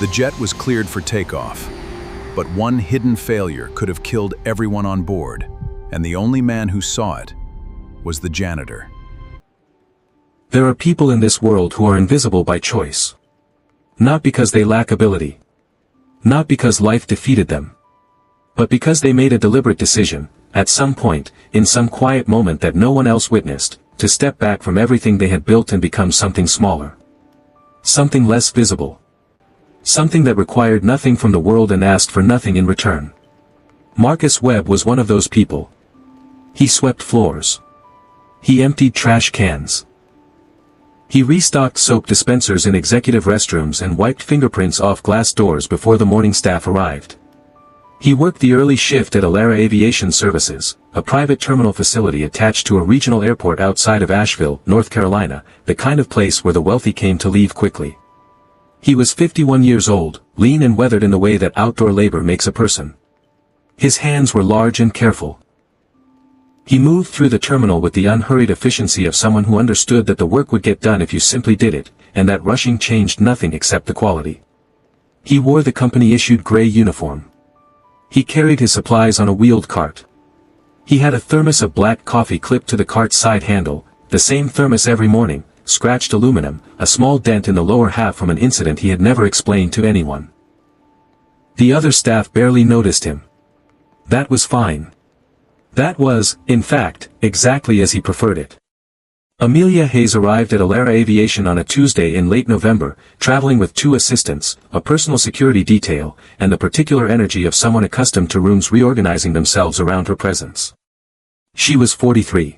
The jet was cleared for takeoff, but one hidden failure could have killed everyone on board, and the only man who saw it was the janitor. There are people in this world who are invisible by choice. Not because they lack ability. Not because life defeated them. But because they made a deliberate decision, at some point, in some quiet moment that no one else witnessed, to step back from everything they had built and become something smaller. Something less visible. Something that required nothing from the world and asked for nothing in return. Marcus Webb was one of those people. He swept floors. He emptied trash cans. He restocked soap dispensers in executive restrooms and wiped fingerprints off glass doors before the morning staff arrived. He worked the early shift at Alara Aviation Services, a private terminal facility attached to a regional airport outside of Asheville, North Carolina, the kind of place where the wealthy came to leave quickly. He was 51 years old, lean and weathered in the way that outdoor labor makes a person. His hands were large and careful. He moved through the terminal with the unhurried efficiency of someone who understood that the work would get done if you simply did it, and that rushing changed nothing except the quality. He wore the company-issued gray uniform. He carried his supplies on a wheeled cart. He had a thermos of black coffee clipped to the cart's side handle, the same thermos every morning, scratched aluminum, a small dent in the lower half from an incident he had never explained to anyone. The other staff barely noticed him. That was fine. That was, in fact, exactly as he preferred it. Amelia Hayes arrived at Alara Aviation on a Tuesday in late November, traveling with 2 assistants, a personal security detail, and the particular energy of someone accustomed to rooms reorganizing themselves around her presence. She was 43.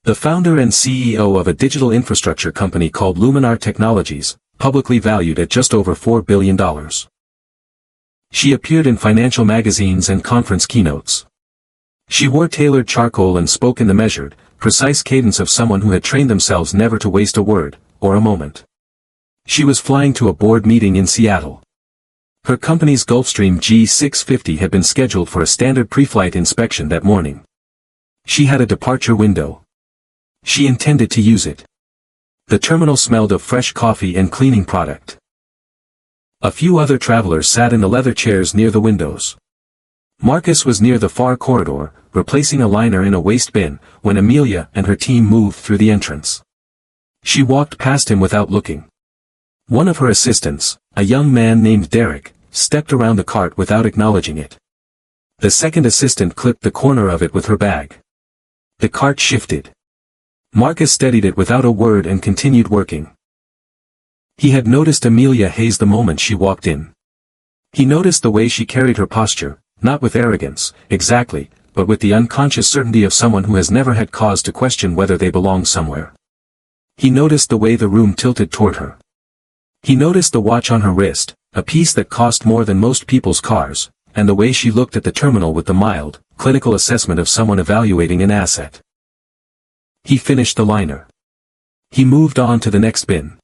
The founder and CEO of a digital infrastructure company called Luminar Technologies, publicly valued at just over $4 billion. She appeared in financial magazines and conference keynotes. She wore tailored charcoal and spoke in the measured, precise cadence of someone who had trained themselves never to waste a word, or a moment. She was flying to a board meeting in Seattle. Her company's Gulfstream G650 had been scheduled for a standard pre-flight inspection that morning. She had a departure window. She intended to use it. The terminal smelled of fresh coffee and cleaning product. A few other travelers sat in the leather chairs near the windows. Marcus was near the far corridor, replacing a liner in a waste bin, when Amelia and her team moved through the entrance. She walked past him without looking. One of her assistants, a young man named Derek, stepped around the cart without acknowledging it. The second assistant clipped the corner of it with her bag. The cart shifted. Marcus steadied it without a word and continued working. He had noticed Amelia Hayes the moment she walked in. He noticed the way she carried her posture, not with arrogance, exactly, but with the unconscious certainty of someone who has never had cause to question whether they belong somewhere. He noticed the way the room tilted toward her. He noticed the watch on her wrist, a piece that cost more than most people's cars, and the way she looked at the terminal with the mild, clinical assessment of someone evaluating an asset. He finished the liner. He moved on to the next bin.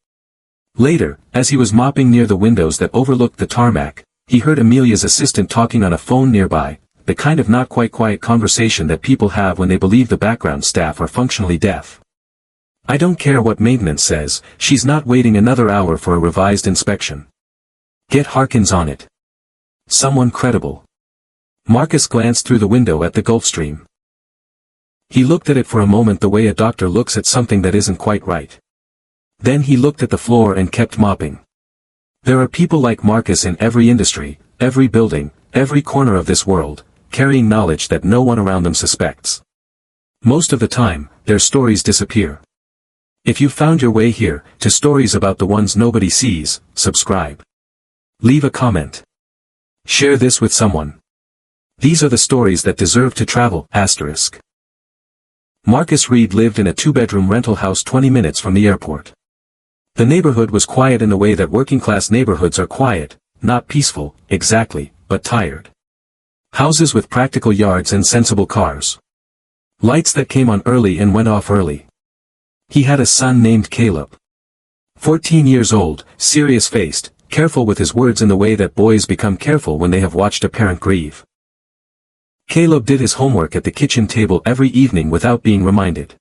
Later, as he was mopping near the windows that overlooked the tarmac, he heard Amelia's assistant talking on a phone nearby, the kind of not quite quiet conversation that people have when they believe the background staff are functionally deaf. I don't care what maintenance says, she's not waiting another hour for a revised inspection. Get Harkins on it. Someone credible. Marcus glanced through the window at the Gulfstream. He looked at it for a moment the way a doctor looks at something that isn't quite right. Then he looked at the floor and kept mopping. There are people like Marcus in every industry, every building, every corner of this world, carrying knowledge that no one around them suspects. Most of the time, their stories disappear. If you've found your way here, to stories about the ones nobody sees, subscribe. Leave a comment. Share this with someone. These are the stories that deserve to travel, *. Marcus Reed lived in a 2-bedroom rental house 20 minutes from the airport. The neighborhood was quiet in the way that working-class neighborhoods are quiet, not peaceful, exactly, but tired. Houses with practical yards and sensible cars. Lights that came on early and went off early. He had a son named Caleb. 14 years old, serious-faced, careful with his words in the way that boys become careful when they have watched a parent grieve. Caleb did his homework at the kitchen table every evening without being reminded.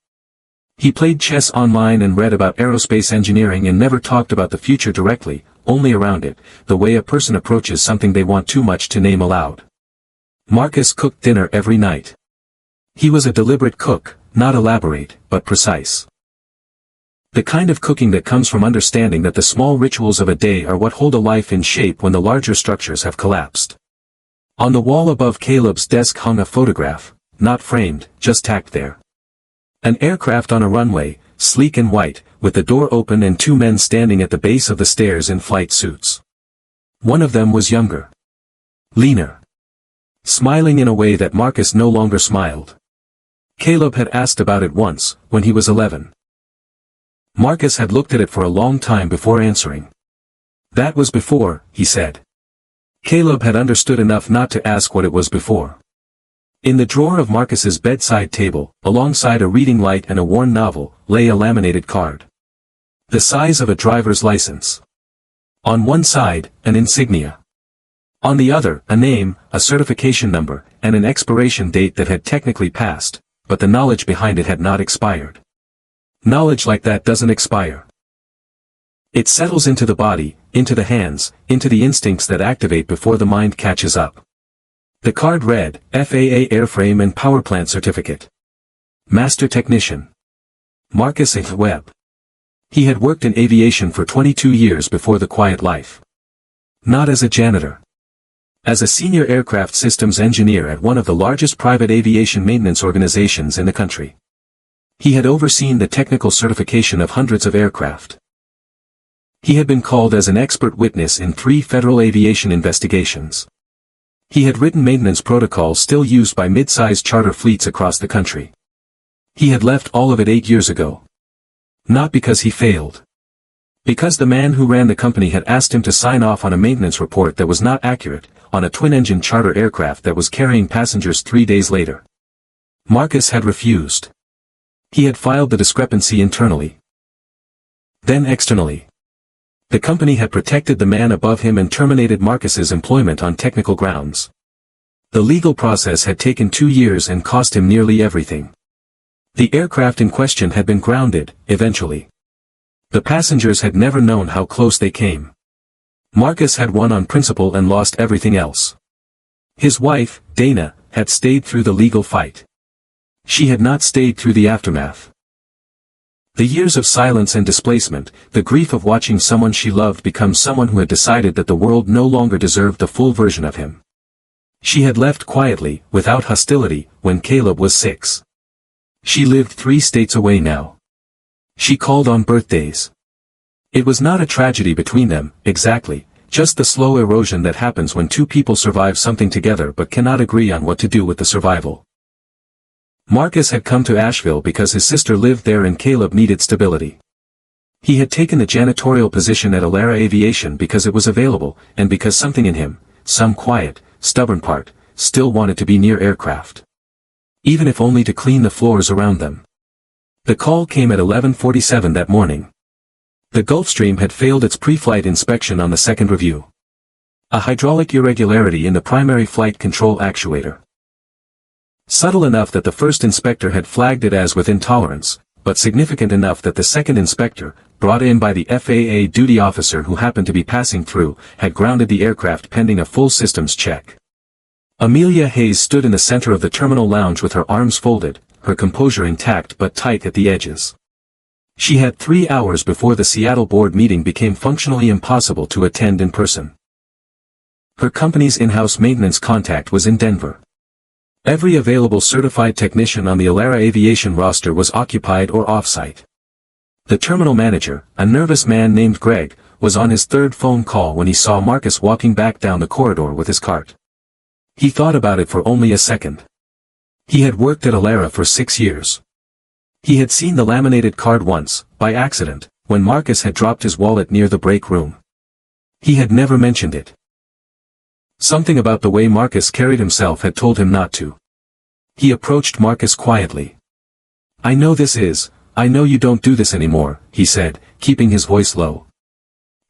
He played chess online and read about aerospace engineering and never talked about the future directly, only around it, the way a person approaches something they want too much to name aloud. Marcus cooked dinner every night. He was a deliberate cook, not elaborate, but precise. The kind of cooking that comes from understanding that the small rituals of a day are what hold a life in shape when the larger structures have collapsed. On the wall above Caleb's desk hung a photograph, not framed, just tacked there. An aircraft on a runway, sleek and white, with the door open and two men standing at the base of the stairs in flight suits. One of them was younger. Leaner. Smiling in a way that Marcus no longer smiled. Caleb had asked about it once, when he was 11. Marcus had looked at it for a long time before answering. That was before, he said. Caleb had understood enough not to ask what it was before. In the drawer of Marcus's bedside table, alongside a reading light and a worn novel, lay a laminated card. The size of a driver's license. On one side, an insignia. On the other, a name, a certification number, and an expiration date that had technically passed, but the knowledge behind it had not expired. Knowledge like that doesn't expire. It settles into the body, into the hands, into the instincts that activate before the mind catches up. The card read, FAA Airframe and Powerplant Certificate. Master Technician. Marcus A. Webb. He had worked in aviation for 22 years before the quiet life. Not as a janitor. As a senior aircraft systems engineer at one of the largest private aviation maintenance organizations in the country. He had overseen the technical certification of hundreds of aircraft. He had been called as an expert witness in 3 federal aviation investigations. He had written maintenance protocols still used by mid-sized charter fleets across the country. He had left all of it 8 years ago. Not because he failed. Because the man who ran the company had asked him to sign off on a maintenance report that was not accurate, on a twin-engine charter aircraft that was carrying passengers 3 days later. Marcus had refused. He had filed the discrepancy internally. Then externally. The company had protected the man above him and terminated Marcus's employment on technical grounds. The legal process had taken 2 years and cost him nearly everything. The aircraft in question had been grounded, eventually. The passengers had never known how close they came. Marcus had won on principle and lost everything else. His wife, Dana, had stayed through the legal fight. She had not stayed through the aftermath. The years of silence and displacement, the grief of watching someone she loved become someone who had decided that the world no longer deserved the full version of him. She had left quietly, without hostility, when Caleb was 6. She lived 3 states away now. She called on birthdays. It was not a tragedy between them, exactly, just the slow erosion that happens when 2 people survive something together but cannot agree on what to do with the survival. Marcus had come to Asheville because his sister lived there and Caleb needed stability. He had taken the janitorial position at Alara Aviation because it was available, and because something in him, some quiet, stubborn part, still wanted to be near aircraft. Even if only to clean the floors around them. The call came at 11:47 that morning. The Gulfstream had failed its pre-flight inspection on the second review. A hydraulic irregularity in the primary flight control actuator. Subtle enough that the first inspector had flagged it as within tolerance, but significant enough that the second inspector, brought in by the FAA duty officer who happened to be passing through, had grounded the aircraft pending a full systems check. Amelia Hayes stood in the center of the terminal lounge with her arms folded, her composure intact but tight at the edges. She had 3 hours before the Seattle board meeting became functionally impossible to attend in person. Her company's in-house maintenance contact was in Denver. Every available certified technician on the Alara Aviation roster was occupied or off-site. The terminal manager, a nervous man named Greg, was on his 3rd phone call when he saw Marcus walking back down the corridor with his cart. He thought about it for only a second. He had worked at Alara for 6 years. He had seen the laminated card once, by accident, when Marcus had dropped his wallet near the break room. He had never mentioned it. Something about the way Marcus carried himself had told him not to. He approached Marcus quietly. I know you don't do this anymore, he said, keeping his voice low.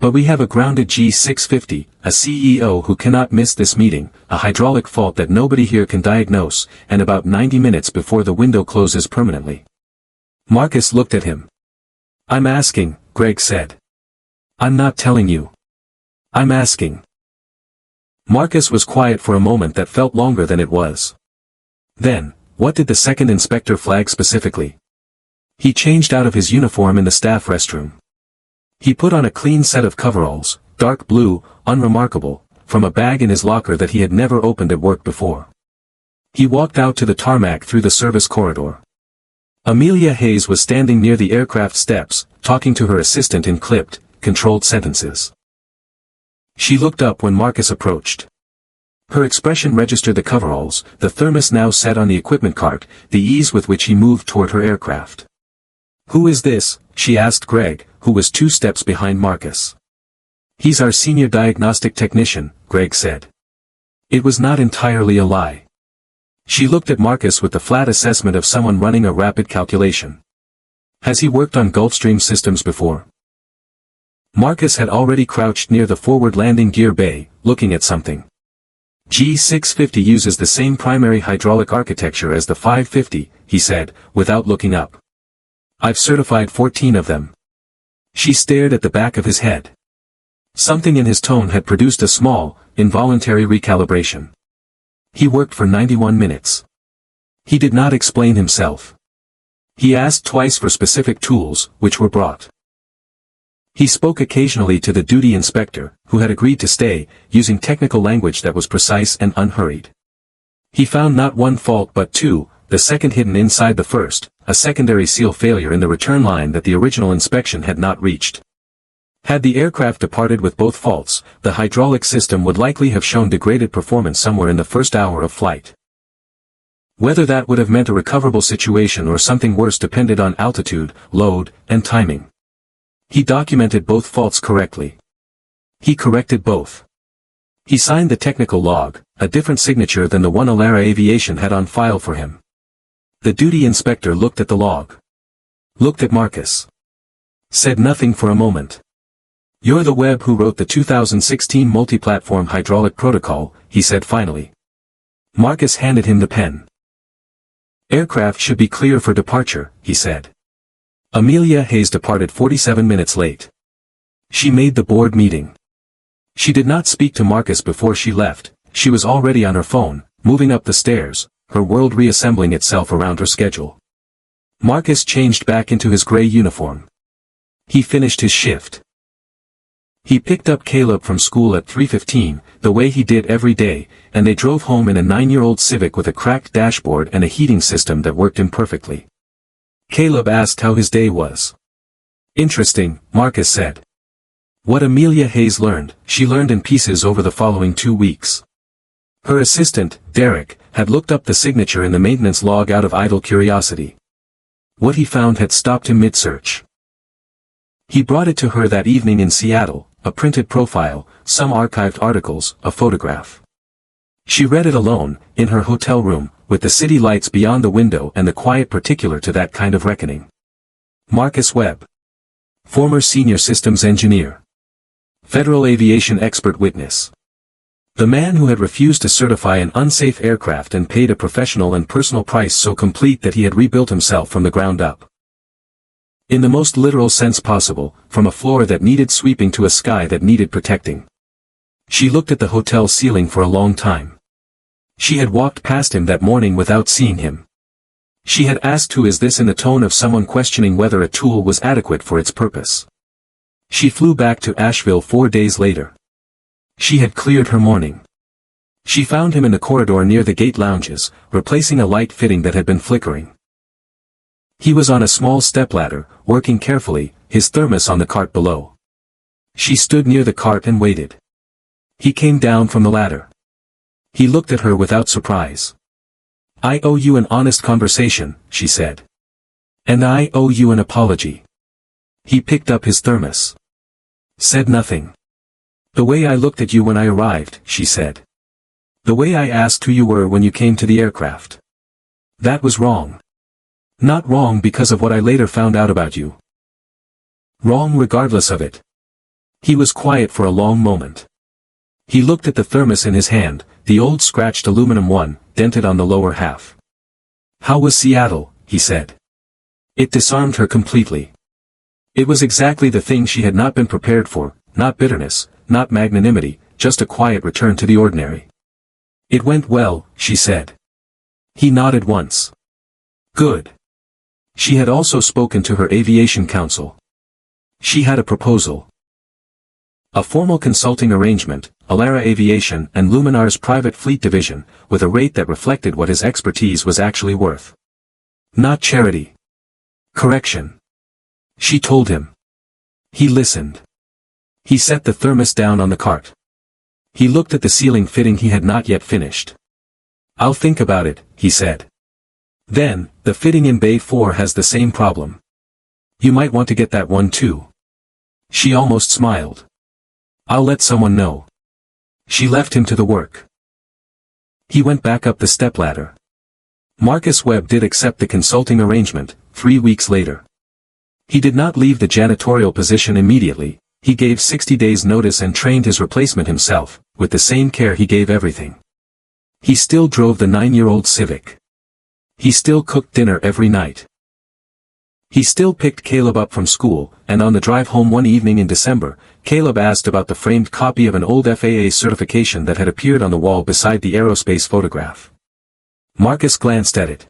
But we have a grounded G650, a CEO who cannot miss this meeting, a hydraulic fault that nobody here can diagnose, and about 90 minutes before the window closes permanently. Marcus looked at him. I'm asking, Greg said. I'm not telling you. I'm asking. Marcus was quiet for a moment that felt longer than it was. Then, what did the second inspector flag specifically? He changed out of his uniform in the staff restroom. He put on a clean set of coveralls, dark blue, unremarkable, from a bag in his locker that he had never opened at work before. He walked out to the tarmac through the service corridor. Amelia Hayes was standing near the aircraft steps, talking to her assistant in clipped, controlled sentences. She looked up when Marcus approached. Her expression registered the coveralls, the thermos now set on the equipment cart, the ease with which he moved toward her aircraft. "Who is this?" she asked Greg, who was 2 steps behind Marcus. "He's our senior diagnostic technician," Greg said. It was not entirely a lie. She looked at Marcus with the flat assessment of someone running a rapid calculation. Has he worked on Gulfstream systems before? Marcus had already crouched near the forward landing gear bay, looking at something. G650 uses the same primary hydraulic architecture as the 550, he said, without looking up. I've certified 14 of them. She stared at the back of his head. Something in his tone had produced a small, involuntary recalibration. He worked for 91 minutes. He did not explain himself. He asked twice for specific tools, which were brought. He spoke occasionally to the duty inspector, who had agreed to stay, using technical language that was precise and unhurried. He found not one fault but 2, the second hidden inside the first, a secondary seal failure in the return line that the original inspection had not reached. Had the aircraft departed with both faults, the hydraulic system would likely have shown degraded performance somewhere in the first hour of flight. Whether that would have meant a recoverable situation or something worse depended on altitude, load, and timing. He documented both faults correctly. He corrected both. He signed the technical log, a different signature than the one Alara Aviation had on file for him. The duty inspector looked at the log. Looked at Marcus. Said nothing for a moment. You're the Webb who wrote the 2016 multi-platform hydraulic protocol, he said finally. Marcus handed him the pen. Aircraft should be clear for departure, he said. Amelia Hayes departed 47 minutes late. She made the board meeting. She did not speak to Marcus before she left, she was already on her phone, moving up the stairs, her world reassembling itself around her schedule. Marcus changed back into his gray uniform. He finished his shift. He picked up Caleb from school at 3:15, the way he did every day, and they drove home in a 9-year-old Civic with a cracked dashboard and a heating system that worked imperfectly. Caleb asked how his day was. Interesting, Marcus said. What Amelia Hayes learned, she learned in pieces over the following 2 weeks. Her assistant, Derek, had looked up the signature in the maintenance log out of idle curiosity. What he found had stopped him mid-search. He brought it to her that evening in Seattle, a printed profile, some archived articles, a photograph. She read it alone, in her hotel room, with the city lights beyond the window and the quiet particular to that kind of reckoning. Marcus Webb. Former senior systems engineer. Federal aviation expert witness. The man who had refused to certify an unsafe aircraft and paid a professional and personal price so complete that he had rebuilt himself from the ground up. In the most literal sense possible, from a floor that needed sweeping to a sky that needed protecting. She looked at the hotel ceiling for a long time. She had walked past him that morning without seeing him. She had asked who is this in the tone of someone questioning whether a tool was adequate for its purpose. She flew back to Asheville 4 days later. She had cleared her morning. She found him in the corridor near the gate lounges, replacing a light fitting that had been flickering. He was on a small stepladder, working carefully, his thermos on the cart below. She stood near the cart and waited. He came down from the ladder. He looked at her without surprise. I owe you an honest conversation, she said. And I owe you an apology. He picked up his thermos. Said nothing. The way I looked at you when I arrived, she said. The way I asked who you were when you came to the aircraft. That was wrong. Not wrong because of what I later found out about you. Wrong regardless of it. He was quiet for a long moment. He looked at the thermos in his hand, the old scratched aluminum one, dented on the lower half. How was Seattle, he said. It disarmed her completely. It was exactly the thing she had not been prepared for, not bitterness, not magnanimity, just a quiet return to the ordinary. It went well, she said. He nodded once. Good. She had also spoken to her aviation counsel. She had a proposal. A formal consulting arrangement, Alara Aviation and Luminar's private fleet division, with a rate that reflected what his expertise was actually worth. Not charity. Correction. She told him. He listened. He set the thermos down on the cart. He looked at the ceiling fitting he had not yet finished. I'll think about it, he said. Then, the fitting in Bay 4 has the same problem. You might want to get that one too. She almost smiled. I'll let someone know. She left him to the work. He went back up the stepladder. Marcus Webb did accept the consulting arrangement, 3 weeks later. He did not leave the janitorial position immediately, he gave 60 days notice and trained his replacement himself, with the same care he gave everything. He still drove the 9-year-old Civic. He still cooked dinner every night. He still picked Caleb up from school, and on the drive home one evening in December, Caleb asked about the framed copy of an old FAA certification that had appeared on the wall beside the aerospace photograph. Marcus glanced at it.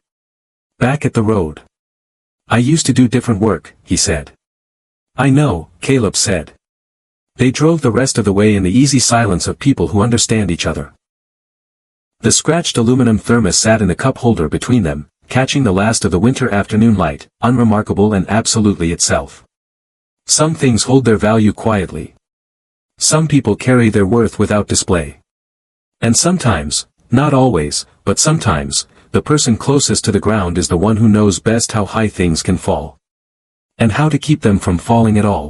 Back at the road. I used to do different work, he said. I know, Caleb said. They drove the rest of the way in the easy silence of people who understand each other. The scratched aluminum thermos sat in the cup holder between them, catching the last of the winter afternoon light, unremarkable and absolutely itself. Some things hold their value quietly. Some people carry their worth without display. And sometimes, not always, but sometimes, the person closest to the ground is the one who knows best how high things can fall. And how to keep them from falling at all.